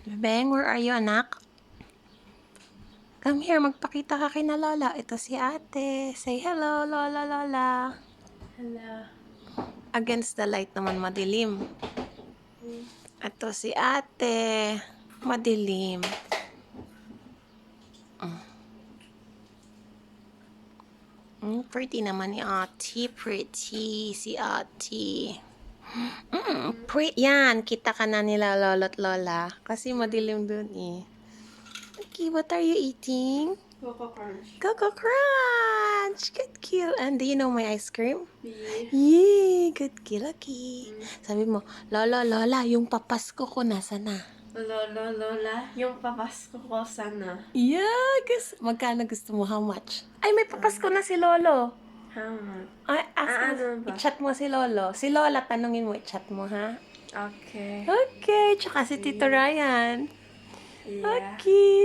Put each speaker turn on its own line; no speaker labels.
Bebeng, where are you, anak? Come here, magpakita ka kina Lola. Ito si ate. Say hello, Lola, Lola.
Hello.
Against the light naman, madilim. Ito si ate. Madilim. Pretty naman ni ate. Pretty si ate. Pretty. Yan, kita ka na nila lolo't lola. Kasi madilim dun eh. Okay, what are you eating?
Coco Crunch.
Coco Crunch! Good kill. And do you know my ice cream?
Beef.
Yay! Good kill, okay. Sabi mo, Lola, Lola, yung papasko ko nasa na?
Lola, yung papasko ko sana.
Yeah, magkano gusto mo? How much? Ay, may papasko na si Lolo.
How much?
Ay, ask mo.
ano ba?
I-chat mo si Lolo. Si Lola, tanungin mo, i-chat mo, ha?
Okay.
Okay, tsaka si Tito Ryan.
Yeah.
Okay.